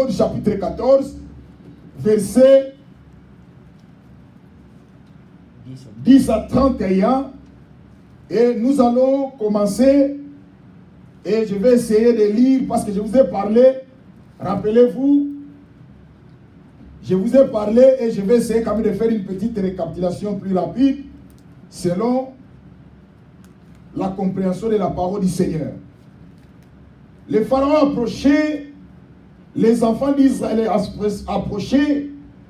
Exode chapitre 14, versets 10 à 31. Et nous allons commencer. Et je vais essayer de lire parce que je vous ai parlé. Rappelez-vous, je vous ai parlé et je vais essayer quand même de faire une petite récapitulation plus rapide selon la compréhension de la parole du Seigneur. Le pharaon approchait, les enfants d'Israël approchaient,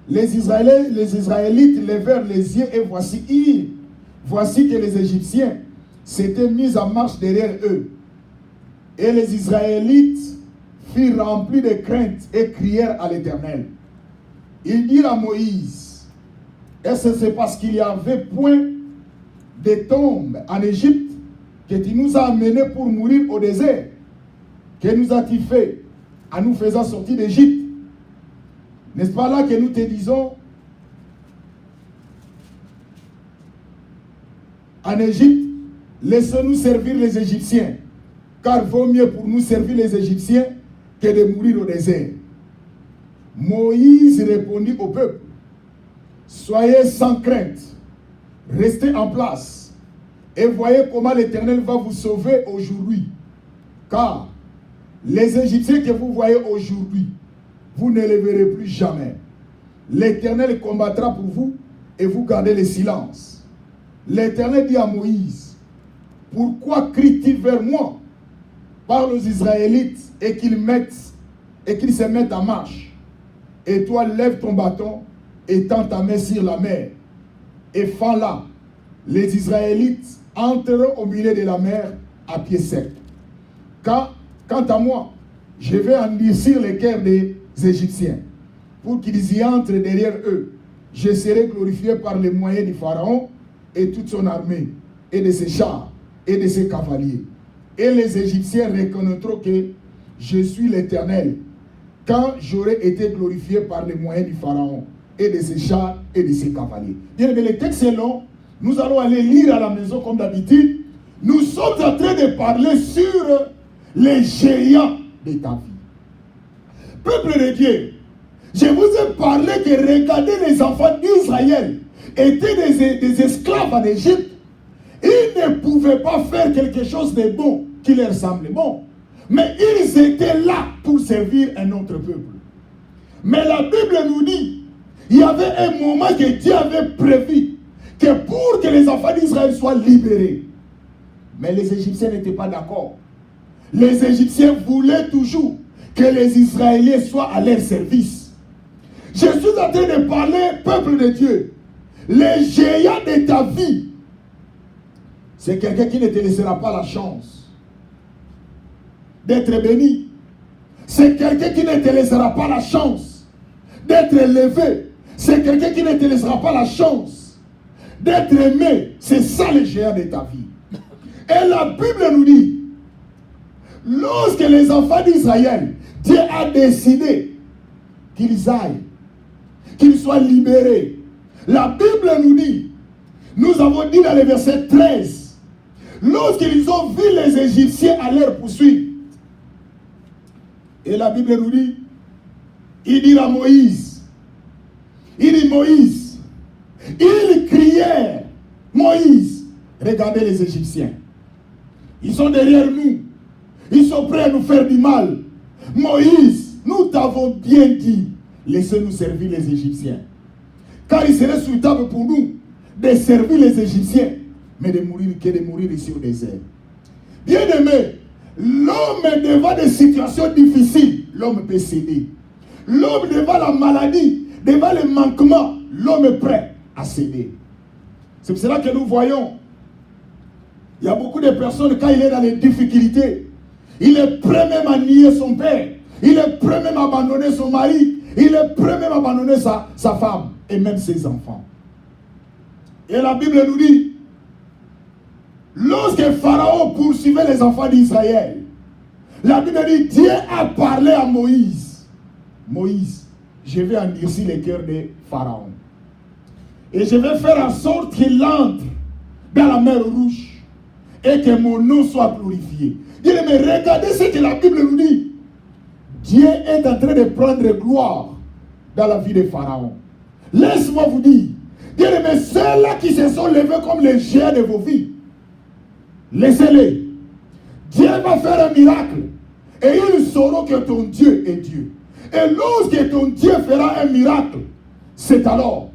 les Israélites levèrent les yeux et voici que les Égyptiens s'étaient mis en marche derrière eux. Et les Israélites furent remplis de crainte et crièrent à l'Éternel. Ils dirent à Moïse, est-ce que c'est parce qu'il n'y avait point de tombe en Égypte que tu nous as amenés pour mourir au désert? Que nous as-tu fait en nous faisant sortir d'Égypte? N'est-ce pas là que nous te disons, en Égypte, laissez-nous servir les Égyptiens, car vaut mieux pour nous servir les Égyptiens que de mourir au désert. Moïse répondit au peuple, soyez sans crainte, restez en place, et voyez comment l'Éternel va vous sauver aujourd'hui. Car les Égyptiens que vous voyez aujourd'hui, vous ne les verrez plus jamais. L'Éternel combattra pour vous et vous gardez le silence. L'Éternel dit à Moïse, pourquoi crie-t-il vers moi? Parle aux Israélites et qu'ils se mettent en marche. Et toi, lève ton bâton et tends ta main sur la mer. Et fends-la. Les Israélites entreront au milieu de la mer à pied sec. Quant à moi, je vais endurcir les cœurs des Égyptiens pour qu'ils y entrent derrière eux. Je serai glorifié par les moyens du Pharaon et toute son armée, et de ses chars, et de ses cavaliers. Et les Égyptiens reconnaîtront que je suis l'Éternel, quand j'aurai été glorifié par les moyens du Pharaon, et de ses chars, et de ses cavaliers. Bien, mais le texte est long, nous allons aller lire à la maison comme d'habitude. Nous sommes en train de parler sur les géants de ta vie. Peuple de Dieu, je vous ai parlé que regardez, les enfants d'Israël étaient des esclaves en Égypte. Ils ne pouvaient pas faire quelque chose de bon qui leur semblait bon. Mais ils étaient là pour servir un autre peuple. Mais la Bible nous dit, il y avait un moment que Dieu avait prévu, que pour que les enfants d'Israël soient libérés. Mais les Égyptiens n'étaient pas d'accord. Les Égyptiens voulaient toujours que les Israéliens soient à leur service. Je suis en train de parler, peuple de Dieu. Les géants de ta vie, c'est quelqu'un qui ne te laissera pas la chance d'être béni. C'est quelqu'un qui ne te laissera pas la chance d'être élevé. C'est quelqu'un qui ne te laissera pas la chance d'être aimé. C'est ça les géants de ta vie. Et la Bible nous dit, lorsque les enfants d'Israël, Dieu a décidé qu'ils aillent, qu'ils soient libérés. La Bible nous dit, nous avons dit dans le verset 13, lorsqu'ils ont vu les Égyptiens à leur poursuite, et la Bible nous dit, il dit à Moïse, il dit Moïse, ils crièrent, Moïse, regardez les Égyptiens, ils sont derrière nous, ils sont prêts à nous faire du mal. Moïse, nous t'avons bien dit, laissez-nous servir les Égyptiens. Car il serait souhaitable pour nous de servir les Égyptiens, mais de mourir ici au désert. Bien aimé, l'homme devant des situations difficiles, l'homme peut céder. L'homme devant la maladie, devant le manquement, l'homme est prêt à céder. C'est pour cela que nous voyons, il y a beaucoup de personnes, quand il est dans les difficultés, il est prêt même à nier son père, il est prêt même à abandonner son mari, il est prêt même à abandonner sa femme et même ses enfants. Et la Bible nous dit, lorsque Pharaon poursuivait les enfants d'Israël, la Bible dit, Dieu a parlé à Moïse. Moïse, je vais endurcir le cœur de Pharaon. Et je vais faire en sorte qu'il entre dans la mer Rouge et que mon nom soit glorifié. Mais regardez ce que la Bible nous dit. Dieu est en train de prendre gloire dans la vie de Pharaon. Laisse-moi vous dire, bien-aimés, ceux-là qui se sont levés comme les géants de vos vies, laissez-les. Dieu va faire un miracle et ils sauront que ton Dieu est Dieu. Et lorsque ton Dieu fera un miracle, c'est alors,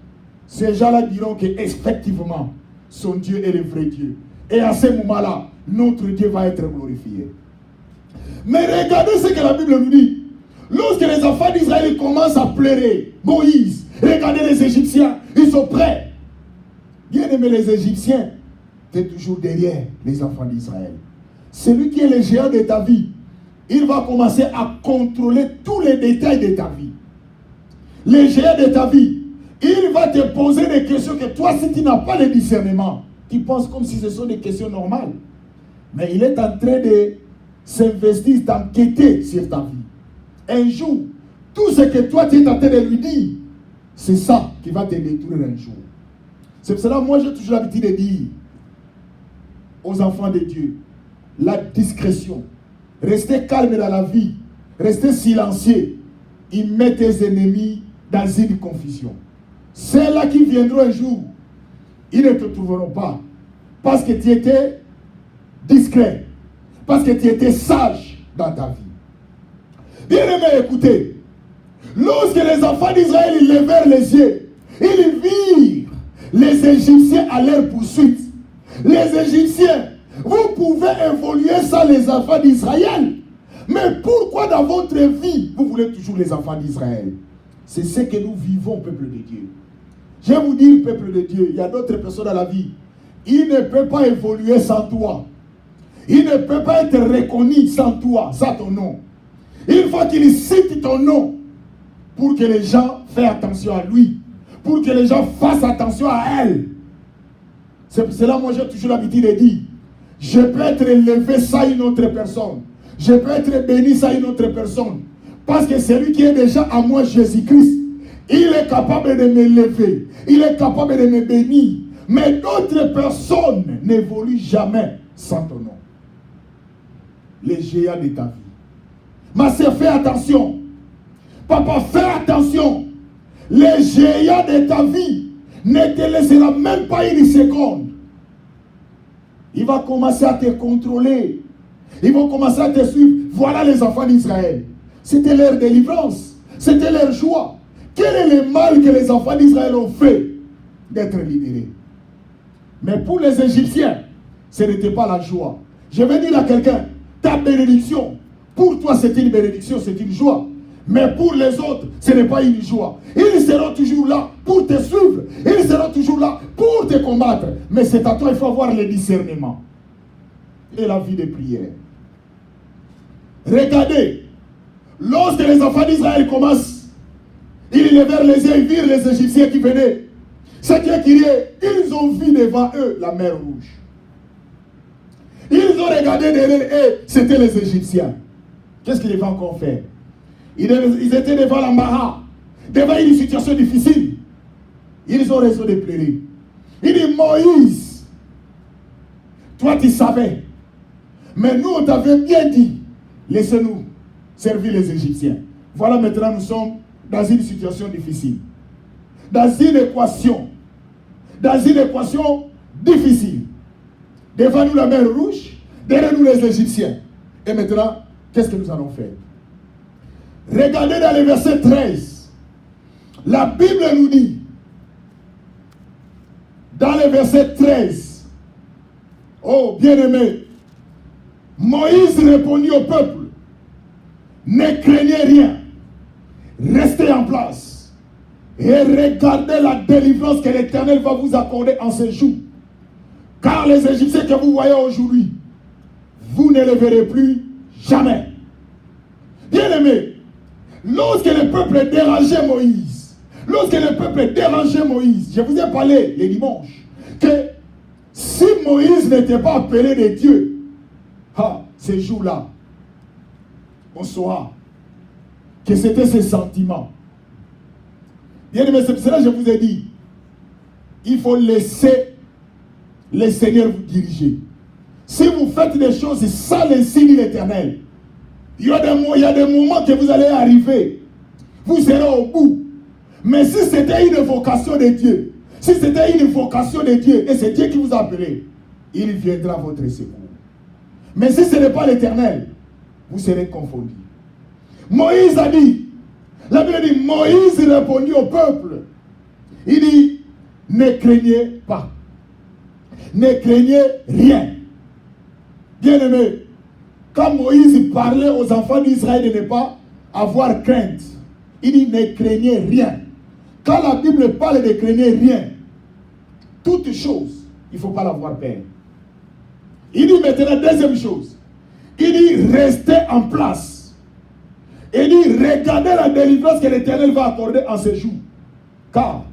ces gens-là diront qu'effectivement, son Dieu est le vrai Dieu. Et à ce moment-là, notre Dieu va être glorifié. Mais regardez ce que la Bible nous dit. Lorsque les enfants d'Israël commencent à pleurer, Moïse, regardez les Égyptiens, ils sont prêts. Bien aimé, les Égyptiens, tu es toujours derrière les enfants d'Israël. Celui qui est le géant de ta vie, il va commencer à contrôler tous les détails de ta vie. Le géant de ta vie, il va te poser des questions que toi, si tu n'as pas le discernement, tu penses comme si ce sont des questions normales. Mais il est en train de s'investir, d'enquêter sur ta vie. Un jour, tout ce que toi, tu es en train de lui dire, c'est ça qui va te détruire un jour. C'est pour cela, moi, j'ai toujours l'habitude de dire aux enfants de Dieu, la discrétion. Restez calme dans la vie. Restez silencieux. Il met tes ennemis dans une confusion. Ceux-là qui viendront un jour, ils ne te trouveront pas. Parce que tu étais discret. Parce que tu étais sage dans ta vie. Bien aimé, écoutez. Lorsque les enfants d'Israël levèrent les yeux, ils virent les Égyptiens à leur poursuite. Les Égyptiens, vous pouvez évoluer sans les enfants d'Israël. Mais pourquoi dans votre vie, vous voulez toujours les enfants d'Israël? C'est ce que nous vivons, peuple de Dieu. Je vais vous dire, peuple de Dieu, il y a d'autres personnes dans la vie. Il ne peut pas évoluer sans toi. Il ne peut pas être reconnu sans toi, sans ton nom. Il faut qu'il cite ton nom pour que les gens fassent attention à lui. Pour que les gens fassent attention à elle. C'est pour cela, moi, j'ai toujours l'habitude de dire, je peux être élevé sans une autre personne. Je peux être béni sans une autre personne. Parce que celui qui est déjà à moi, Jésus-Christ, il est capable de me lever. Il est capable de me bénir. Mais d'autres personnes n'évoluent jamais sans ton nom. Les géants de ta vie. Ma sœur, fais attention. Papa, fais attention. Les géants de ta vie ne te laissera même pas une seconde. Il va commencer à te contrôler. Ils vont commencer à te suivre. Voilà les enfants d'Israël. C'était leur délivrance. C'était leur joie. Quel est le mal que les enfants d'Israël ont fait d'être libérés? Mais pour les Égyptiens, ce n'était pas la joie. Je vais dire à quelqu'un, ta bénédiction, pour toi c'est une bénédiction, c'est une joie. Mais pour les autres, ce n'est pas une joie. Ils seront toujours là pour te suivre. Ils seront toujours là pour te combattre. Mais c'est à toi, il faut avoir le discernement. Et la vie de prière. Regardez, lorsque les enfants d'Israël commencent, ils levèrent les yeux, ils virent les Égyptiens qui venaient. Ce qui est crié, ils ont vu devant eux la mer rouge. Ils ont regardé derrière eux, c'était les Égyptiens. Qu'est-ce qu'ils devaient encore faire? Ils étaient devant l'embarras, devant une situation difficile. Ils ont raison de pleurer. Il dit, Moïse, toi tu savais, mais nous on t'avait bien dit, laissez-nous servir les Égyptiens. Voilà, maintenant nous sommes dans une situation difficile. Dans une équation difficile. Devant nous la mer rouge, derrière nous les Égyptiens. Et maintenant, qu'est-ce que nous allons faire? Regardez dans le verset 13. La Bible nous dit, dans le verset 13, oh bien-aimé, Moïse répondit au peuple, ne craignez rien, restez en place et regardez la délivrance que l'Éternel va vous accorder en ce jour. Car les Égyptiens que vous voyez aujourd'hui, vous ne les verrez plus jamais. Bien-aimé, lorsque le peuple dérangeait Moïse, je vous ai parlé les dimanches, que si Moïse n'était pas appelé de Dieu, ces jours-là, on saura que c'était ses sentiments. Bien-aimé, c'est pour cela que je vous ai dit, il faut laisser le Seigneur vous diriger. Si vous faites des choses sans le signe de l'Éternel, Il y a des moments que vous allez arriver. Vous serez au bout. Mais si c'était une vocation de Dieu, si c'était une vocation de Dieu, et c'est Dieu qui vous a appelé, il viendra à votre secours. Mais si ce n'est pas l'Éternel, vous serez confondus. Moïse a dit, la Bible dit, Moïse répondit au peuple. Il dit, ne craignez pas. Ne craignez rien. Bien-aimé, quand Moïse parlait aux enfants d'Israël de ne pas avoir crainte, il dit, ne craignez rien. Quand la Bible parle de craignez rien, toute chose, il ne faut pas l'avoir peur. Il dit maintenant, deuxième chose, il dit, restez en place. Il dit, regardez la délivrance que l'Éternel va accorder en ce jour. Car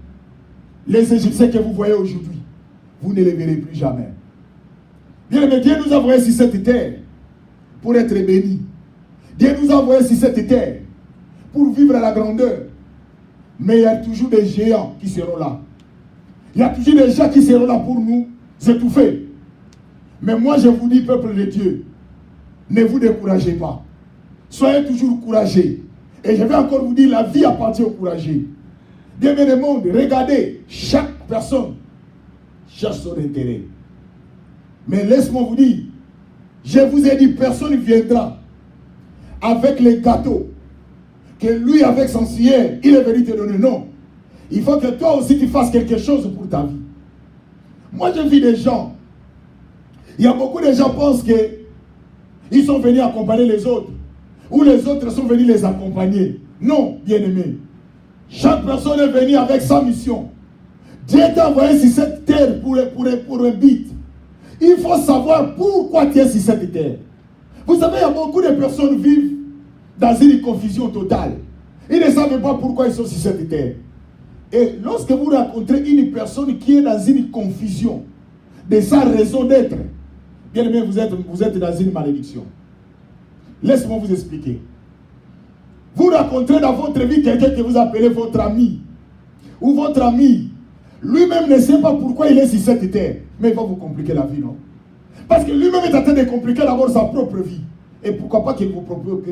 les Égyptiens que vous voyez aujourd'hui, vous ne les verrez plus jamais. Bien, mais Dieu nous a envoyés sur cette terre pour être bénis. Dieu nous a envoyés sur cette terre pour vivre à la grandeur. Mais il y a toujours des géants qui seront là. Il y a toujours des gens qui seront là pour nous étouffer. Mais moi je vous dis, peuple de Dieu, ne vous découragez pas. Soyez toujours courageux. Et je vais encore vous dire, la vie appartient aux courageux. Bien le monde, regardez, chaque personne cherche son intérêt. Mais laisse-moi vous dire, je vous ai dit, personne ne viendra avec les gâteaux que lui, avec son ciel, il est venu te donner. Non. Il faut que toi aussi tu fasses quelque chose pour ta vie. Moi, je vis des gens. Il y a beaucoup de gens qui pensent qu'ils sont venus accompagner les autres. Ou les autres sont venus les accompagner. Non, bien-aimé. Chaque personne est venue avec sa mission. Dieu t'a envoyé sur cette terre pour un but. Il faut savoir pourquoi tu es sur cette terre. Vous savez, il y a beaucoup de personnes qui vivent dans une confusion totale. Ils ne savent pas pourquoi ils sont sur cette terre. Et lorsque vous rencontrez une personne qui est dans une confusion de sa raison d'être, bien aimé, vous êtes dans une malédiction. Laisse-moi vous expliquer. Vous rencontrez dans votre vie quelqu'un que vous appelez votre ami. Ou votre ami. Lui-même ne sait pas pourquoi il est sur cette terre. Mais il va vous compliquer la vie, non? Parce que lui-même est en train de compliquer d'abord sa propre vie. Et pourquoi pas qu'il vous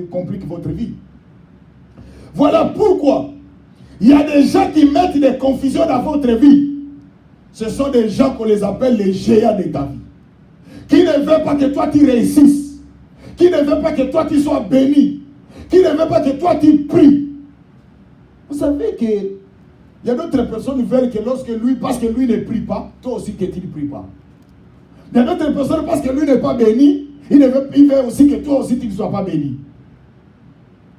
complique votre vie? Voilà pourquoi il y a des gens qui mettent des confusions dans votre vie. Ce sont des gens qu'on les appelle les géants de ta vie. Qui ne veulent pas que toi tu réussisses. Qui ne veulent pas que toi tu sois béni. Qui ne veulent pas que toi tu pries. Vous savez que il y a d'autres personnes qui veulent que lorsque lui, parce que lui ne prie pas, toi aussi que tu ne pries pas. Il y a d'autres personnes parce que lui n'est pas béni, il veut aussi que toi aussi tu ne sois pas béni.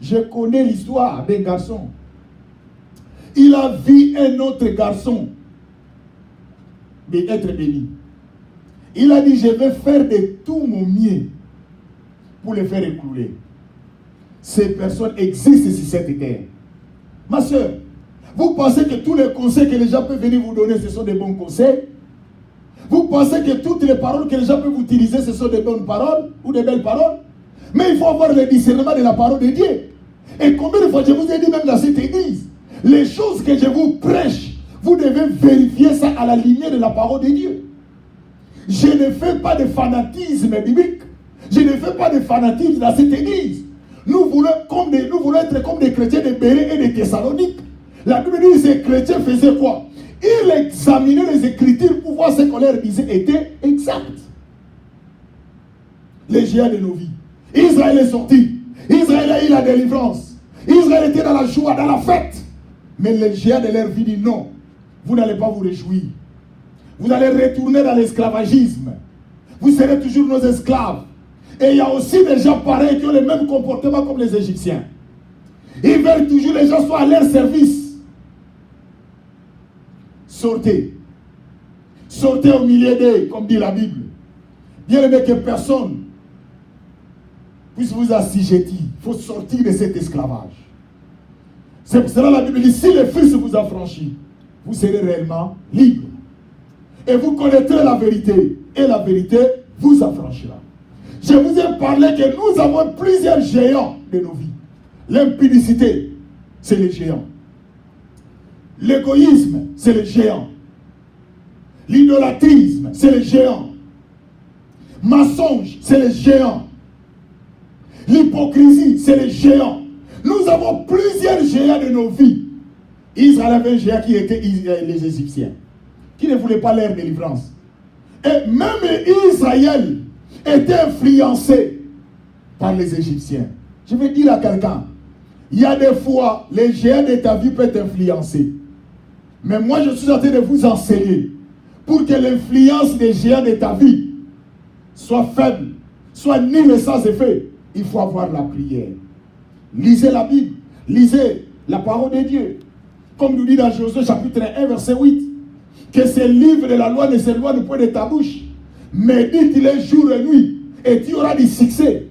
Je connais l'histoire d'un garçon. Il a vu un autre garçon être béni. Il a dit, je vais faire de tout mon mieux pour le faire écouler. Ces personnes existent sur cette terre. Ma soeur, vous pensez que tous les conseils que les gens peuvent venir vous donner, ce sont des bons conseils? Vous pensez que toutes les paroles que les gens peuvent utiliser, ce sont des bonnes paroles ou des belles paroles? Mais il faut avoir le discernement de la parole de Dieu. Et combien de fois je vous ai dit même dans cette église, les choses que je vous prêche, vous devez vérifier ça à la lumière de la parole de Dieu. Je ne fais pas de fanatisme biblique. Je ne fais pas de fanatisme dans cette église. Nous voulons être comme des chrétiens de Bérée et de Thessalonique. La Bible dit que ces chrétiens faisaient quoi? Ils examinaient les Écritures pour voir ce qu'on leur disait était exact. Les géants de nos vies. Israël est sorti. Israël a eu la délivrance. Israël était dans la joie, dans la fête. Mais les géants de leur vie disent non. Vous n'allez pas vous réjouir. Vous allez retourner dans l'esclavagisme. Vous serez toujours nos esclaves. Et il y a aussi des gens pareils qui ont le même comportement comme les Égyptiens. Ils veulent toujours que les gens soient à leur service. Sortez. Sortez au milieu d'eux, comme dit la Bible. Bien aimé, que personne puisse vous assujettir. Il faut sortir de cet esclavage. C'est pour cela que la Bible dit, si le Fils vous a franchi, vous serez réellement libre. Et vous connaîtrez la vérité. Et la vérité vous affranchira. Je vous ai parlé que nous avons plusieurs géants de nos vies. L'impudicité, c'est le géant. L'égoïsme, c'est le géant. L'idolâtrisme, c'est le géant. Mensonge, c'est le géant. L'hypocrisie, c'est les géants. Nous avons plusieurs géants de nos vies. Israël avait un géant qui était les Égyptiens, qui ne voulaient pas leur délivrance. Et même Israël était influencé par les Égyptiens. Je vais dire à quelqu'un, il y a des fois, les géants de ta vie peuvent t'influencer. Mais moi, je suis en train de vous enseigner pour que l'influence des géants de ta vie soit faible, soit nulle sans effet. Il faut avoir la prière. Lisez la Bible, lisez la parole de Dieu. Comme nous dit dans Josué chapitre 1, verset 8, que ce livre de la loi ne s'éloigne point de ta bouche. Médite-les jour et nuit, et tu auras du succès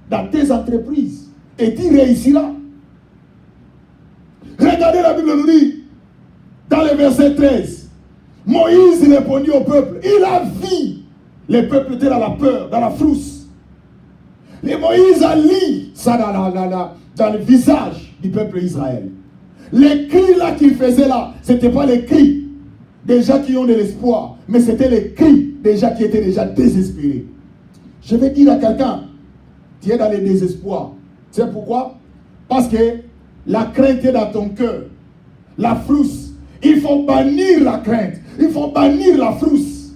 dans tes entreprises, et tu réussiras. Regardez la Bible nous dit, dans le verset 13, Moïse répondit au peuple, il a vu, le peuple était dans la peur, dans la frousse. Et Moïse a lu ça dans le visage du peuple Israël. Les cris là qu'il faisait là, ce n'était pas les cris des gens qui ont de l'espoir, mais c'était les cris des gens qui étaient déjà désespérés. Je vais dire à quelqu'un, tu es dans le désespoir. Tu sais pourquoi? Parce que la crainte est dans ton cœur. La frousse. Il faut bannir la crainte. Il faut bannir la frousse.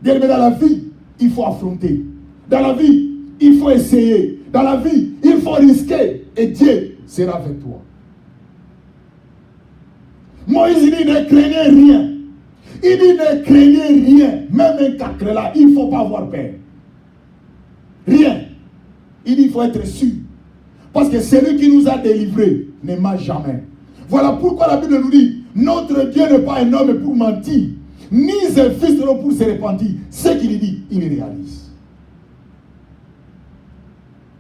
Bien aimé, dans la vie, il faut affronter. Dans la vie, il faut essayer. Dans la vie, il faut risquer. Et Dieu sera avec toi. Moïse dit, ne craignez rien. Il dit, ne craignez rien. Même un cacre là, il ne faut pas avoir peur. Rien. Il dit, il faut être sûr. Parce que celui qui nous a délivrés ne ment jamais. Voilà pourquoi la Bible nous dit, notre Dieu n'est pas un homme pour mentir, ni un fils de l'homme pour se repentir. Ce qu'il dit, il réalise.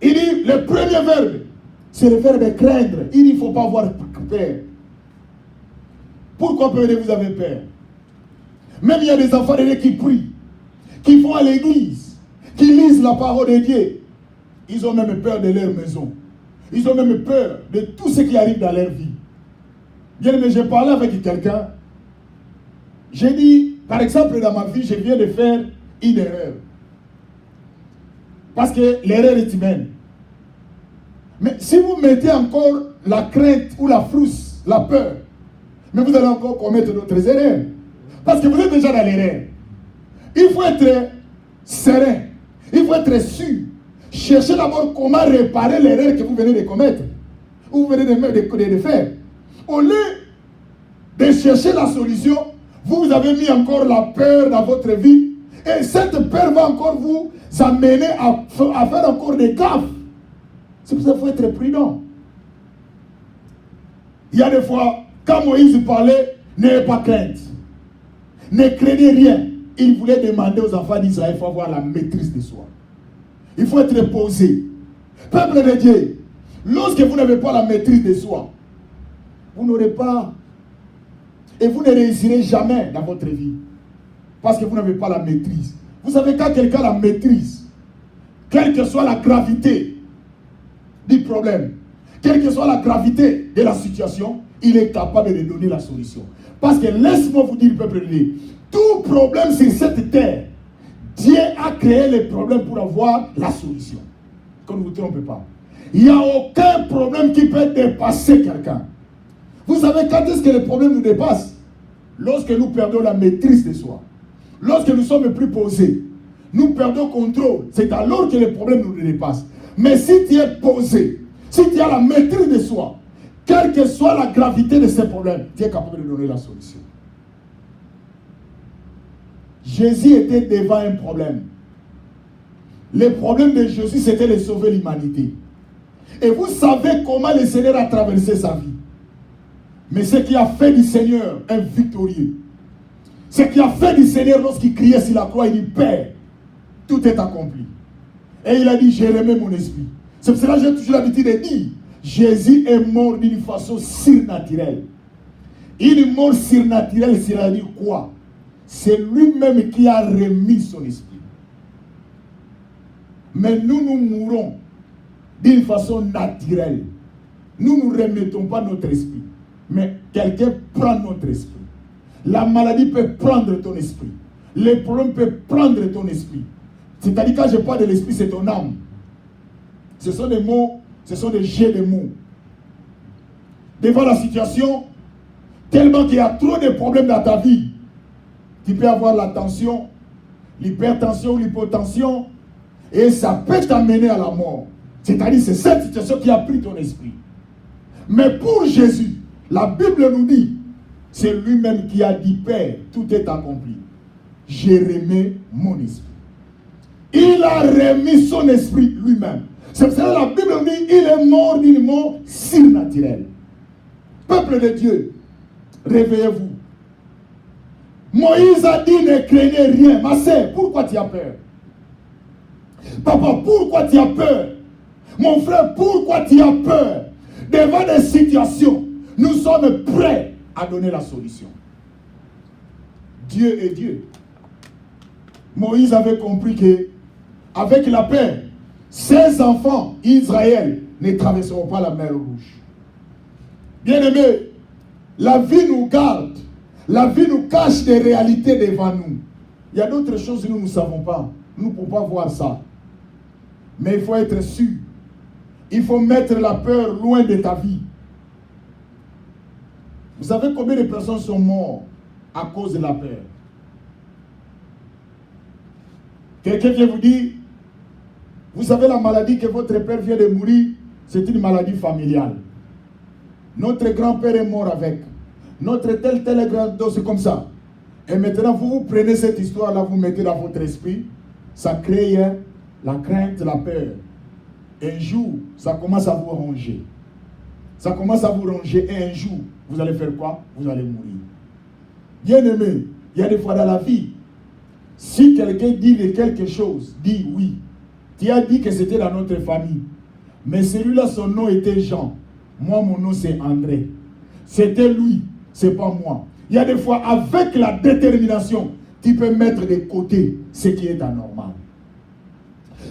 Il dit, le premier verbe, c'est le verbe craindre. Il dit, il ne faut pas avoir peur. Pourquoi peut-être vous avez peur? Même il y a des enfants de Dieu qui prient, qui vont à l'église, qui lisent la parole de Dieu. Ils ont même peur de leur maison. Ils ont même peur de tout ce qui arrive dans leur vie. Bien, mais j'ai parlé avec quelqu'un. J'ai dit, par exemple, dans ma vie, je viens de faire une erreur. Parce que l'erreur est humaine. Mais si vous mettez encore la crainte ou la frousse, la peur, mais vous allez encore commettre d'autres erreurs. Parce que vous êtes déjà dans l'erreur. Il faut être serein. Il faut être sûr. Cherchez d'abord comment réparer l'erreur que vous venez de commettre. Ou vous venez de faire. Au lieu de chercher la solution, vous avez mis encore la peur dans votre vie. Et cette peur va encore vous amener à faire encore des gaffes. C'est pour ça qu'il faut être prudent. Il y a des fois, quand Moïse parlait, n'ayez pas crainte. Ne craignez rien. Il voulait demander aux enfants d'Israël, il faut avoir la maîtrise de soi. Il faut être posé. Peuple de Dieu, lorsque vous n'avez pas la maîtrise de soi, vous n'aurez pas, et vous ne réussirez jamais dans votre vie. Parce que vous n'avez pas la maîtrise. Vous savez, quand quelqu'un a la maîtrise, quelle que soit la gravité du problème, quelle que soit la gravité de la situation, il est capable de donner la solution. Parce que laisse-moi vous dire, peuple de Dieu, tout problème sur cette terre, Dieu a créé les problèmes pour avoir la solution. Qu'on ne vous trompe pas. Il n'y a aucun problème qui peut dépasser quelqu'un. Vous savez quand est-ce que les problèmes nous dépassent? Lorsque nous perdons la maîtrise de soi. Lorsque nous sommes plus posés. Nous perdons contrôle. C'est alors que les problèmes nous dépassent. Mais si tu es posé, si tu as la maîtrise de soi, quelle que soit la gravité de ces problèmes, tu es capable de donner la solution. Jésus était devant un problème. Le problème de Jésus, c'était de sauver l'humanité. Et vous savez comment le Seigneur a traversé sa vie. Mais ce qui a fait du Seigneur un victorieux, ce qui a fait du Seigneur lorsqu'il criait sur la croix, il dit, Père, tout est accompli. Et il a dit, j'ai remis mon esprit. C'est pour cela que j'ai toujours l'habitude de dire, Jésus est mort d'une façon surnaturelle. Une mort surnaturelle, c'est-à-dire quoi? C'est lui-même qui a remis son esprit. Mais nous mourons d'une façon naturelle. Nous ne remettons pas notre esprit. Mais quelqu'un prend notre esprit. La maladie peut prendre ton esprit. Les problèmes peuvent prendre ton esprit. C'est-à-dire quand je parle de l'esprit, c'est ton âme. Ce sont des mots, ce sont des jets de mots. Devant la situation, tellement qu'il y a trop de problèmes dans ta vie, tu peux avoir la tension, l'hypertension, l'hypotension, et ça peut t'amener à la mort. C'est-à-dire, c'est cette situation qui a pris ton esprit. Mais pour Jésus, la Bible nous dit, c'est lui-même qui a dit, Père, tout est accompli. J'ai remis mon esprit. Il a remis son esprit lui-même. C'est pour ça que la Bible nous dit, il est mort d'une mort surnaturelle. Peuple de Dieu, réveillez-vous. Moïse a dit, ne craignez rien. Ma sœur, pourquoi tu as peur? Papa, pourquoi tu as peur? Mon frère, pourquoi tu as peur? Devant des situations, nous sommes prêts à donner la solution. Dieu est Dieu. Moïse avait compris que, avec la paix, ses enfants, Israël, ne traverseront pas la mer Rouge. Bien-aimés, la vie nous garde. La vie nous cache des réalités devant nous. Il y a d'autres choses que nous ne savons pas. Nous ne pouvons pas voir ça. Mais il faut être sûr. Il faut mettre la peur loin de ta vie. Vous savez combien de personnes sont mortes à cause de la peur? Quelqu'un vient vous dire, vous savez la maladie que votre père vient de mourir, c'est une maladie familiale. Notre grand-père est mort avec. Notre tel grand-père, c'est comme ça. Et maintenant, vous prenez cette histoire-là, vous mettez dans votre esprit, ça crée la crainte, la peur. Un jour, ça commence à vous ronger. Ça commence à vous ronger et un jour, vous allez faire quoi? Vous allez mourir. Bien aimé, il y a des fois dans la vie, si quelqu'un dit de quelque chose, dis oui. Tu as dit que c'était dans notre famille. Mais celui-là, son nom était Jean. Moi, mon nom, c'est André. C'était lui, c'est pas moi. Il y a des fois, avec la détermination, tu peux mettre de côté ce qui est anormal.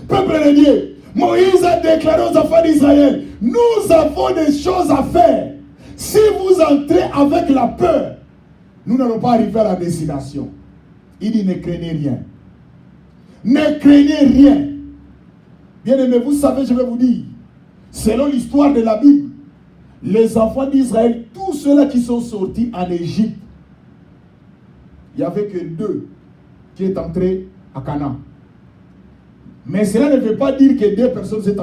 Peuple de Dieu, Moïse a déclaré aux enfants d'Israël, nous avons des choses à faire. Si vous entrez avec la peur, nous n'allons pas arriver à la destination. Il dit, ne craignez rien. Ne craignez rien. Bien aimé, vous savez, je vais vous dire, selon l'histoire de la Bible, les enfants d'Israël, tous ceux-là qui sont sortis en Égypte, il n'y avait que 2 qui sont entrés à Canaan. Mais cela ne veut pas dire que 2 personnes sont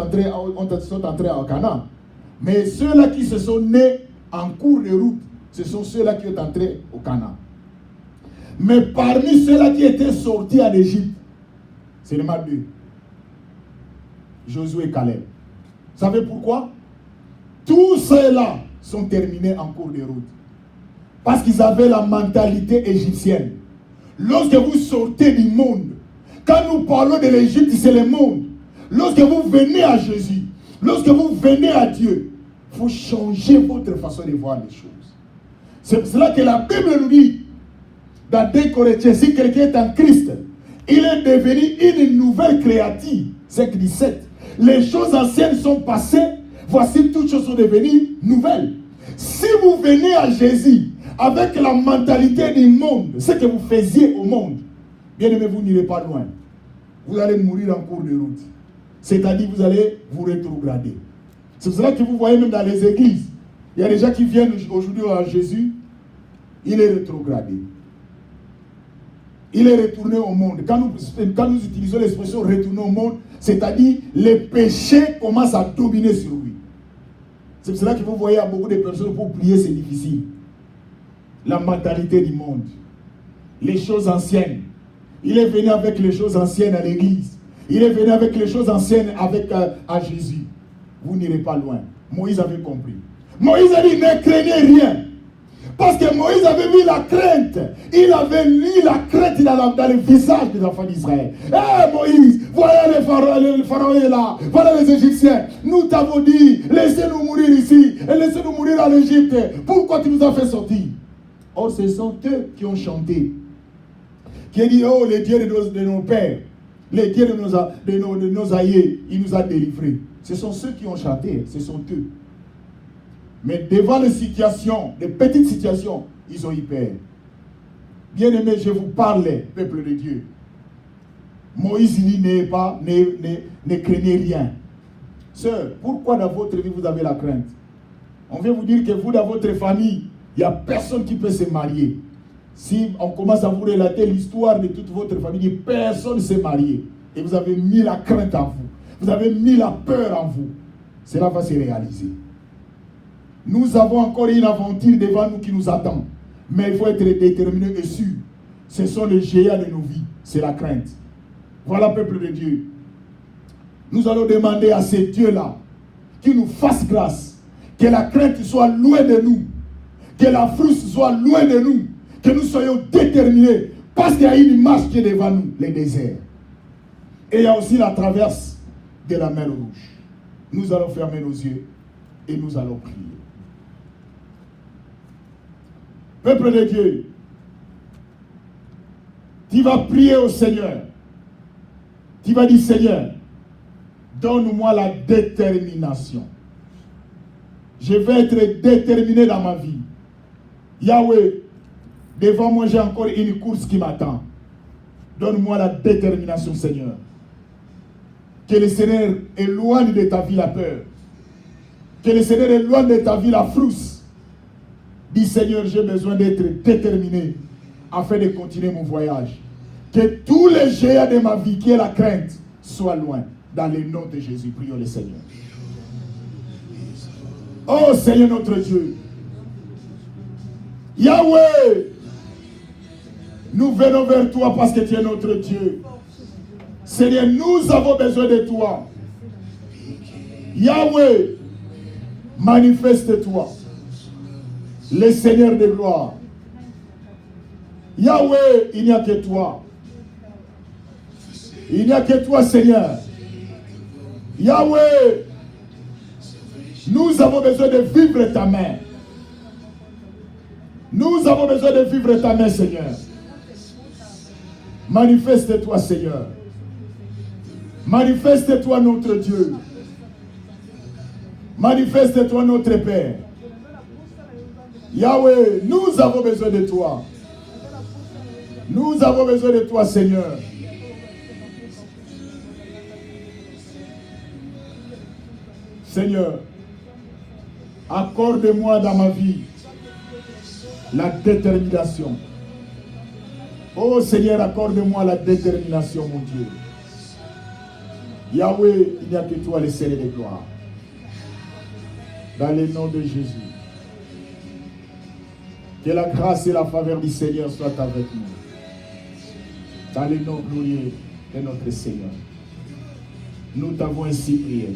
entrées à Canaan. Mais ceux-là qui se sont nés en cours de route, ce sont ceux-là qui sont entrés au Canaan. Mais parmi ceux-là qui étaient sortis en Égypte, c'est seulement 2. Josué et Caleb. Vous savez pourquoi? Tous ceux-là sont terminés en cours de route. Parce qu'ils avaient la mentalité égyptienne. Lorsque vous sortez du monde, quand nous parlons de l'Égypte, c'est le monde. Lorsque vous venez à Jésus, lorsque vous venez à Dieu, il faut changer votre façon de voir les choses. C'est pour cela que la Bible nous dit, dans 2 Corinthiens, si quelqu'un est en Christ, il est devenu une nouvelle créature. 5:17. Les choses anciennes sont passées, voici toutes choses sont devenues nouvelles. Si vous venez à Jésus avec la mentalité du monde, ce que vous faisiez au monde, bien aimé, vous n'irez pas loin. Vous allez mourir en cours de route. C'est-à-dire, vous allez vous rétrograder. C'est pour cela que vous voyez même dans les églises, il y a des gens qui viennent aujourd'hui à Jésus, il est rétrogradé. Il est retourné au monde. Quand nous utilisons l'expression retourner au monde, c'est-à-dire les péchés commencent à dominer sur lui. C'est pour cela que vous voyez à beaucoup de personnes, pour prier, c'est difficile. La mentalité du monde. Les choses anciennes. Il est venu avec les choses anciennes à l'église. Il est venu avec les choses anciennes à Jésus. Vous n'irez pas loin. Moïse avait compris. Moïse a dit, ne craignez rien. Parce que Moïse avait vu la crainte. Il avait lu la crainte dans le visage des enfants d'Israël. Hé Moïse, voilà le pharaon est là. Voilà les Égyptiens. Nous t'avons dit, laissez-nous mourir ici. Et laissez-nous mourir en Égypte. Pourquoi tu nous as fait sortir? Oh, ce sont eux qui ont chanté. Qui ont dit, oh, les dieux de nos pères. Les dieux de nos aïeux. Il nous a délivrés. Ce sont ceux qui ont chanté. Ce sont eux. Mais devant les situations, les petites situations, ils ont eu peur. Bien-aimé, je vous parle, peuple de Dieu. Moïse dit, ne craignez rien. Sœur, pourquoi dans votre vie vous avez la crainte? On vient vous dire que vous, dans votre famille, il n'y a personne qui peut se marier. Si on commence à vous relater l'histoire de toute votre famille, personne ne s'est marié. Et vous avez mis la crainte en vous. Vous avez mis la peur en vous. Cela va se réaliser. Nous avons encore une aventure devant nous qui nous attend. Mais il faut être déterminé et sûr. Ce sont les géants de nos vies. C'est la crainte. Voilà, peuple de Dieu. Nous allons demander à ces dieux-là qui nous fassent grâce. Que la crainte soit loin de nous. Que la frustration soit loin de nous. Que nous soyons déterminés. Parce qu'il y a une marche qui est devant nous, les déserts. Et il y a aussi la traverse de la mer Rouge. Nous allons fermer nos yeux et nous allons prier. Peuple de Dieu, tu vas prier au Seigneur. Tu vas dire, Seigneur, donne-moi la détermination. Je vais être déterminé dans ma vie. Yahweh, devant moi, j'ai encore une course qui m'attend. Donne-moi la détermination, Seigneur. Que le Seigneur éloigne de ta vie la peur. Que le Seigneur éloigne de ta vie la frousse. Dis, Seigneur, j'ai besoin d'être déterminé afin de continuer mon voyage. Que tous les géants de ma vie, qui est la crainte, soient loin. Dans le nom de Jésus, prions le Seigneur. Oh Seigneur notre Dieu. Yahweh, nous venons vers toi parce que tu es notre Dieu. Seigneur, nous avons besoin de toi. Yahweh, manifeste-toi. Le Seigneur de gloire. Yahweh, il n'y a que toi. Il n'y a que toi, Seigneur. Yahweh, nous avons besoin de vivre ta main. Nous avons besoin de vivre ta main, Seigneur. Manifeste-toi, Seigneur. Manifeste-toi, notre Dieu. Manifeste-toi, notre Père. Yahweh, nous avons besoin de toi. Nous avons besoin de toi, Seigneur. Seigneur, accorde-moi dans ma vie la détermination. Oh Seigneur, accorde-moi la détermination, mon Dieu. Yahweh, il n'y a que toi, le Seigneur de gloire. Dans le nom de Jésus. Que la grâce et la faveur du Seigneur soient avec nous. Dans le nom glorieux de notre Seigneur. Nous t'avons ainsi prié.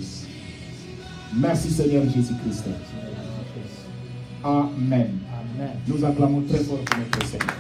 Merci Seigneur Jésus-Christ. Amen. Amen. Nous acclamons très fort pour notre Seigneur.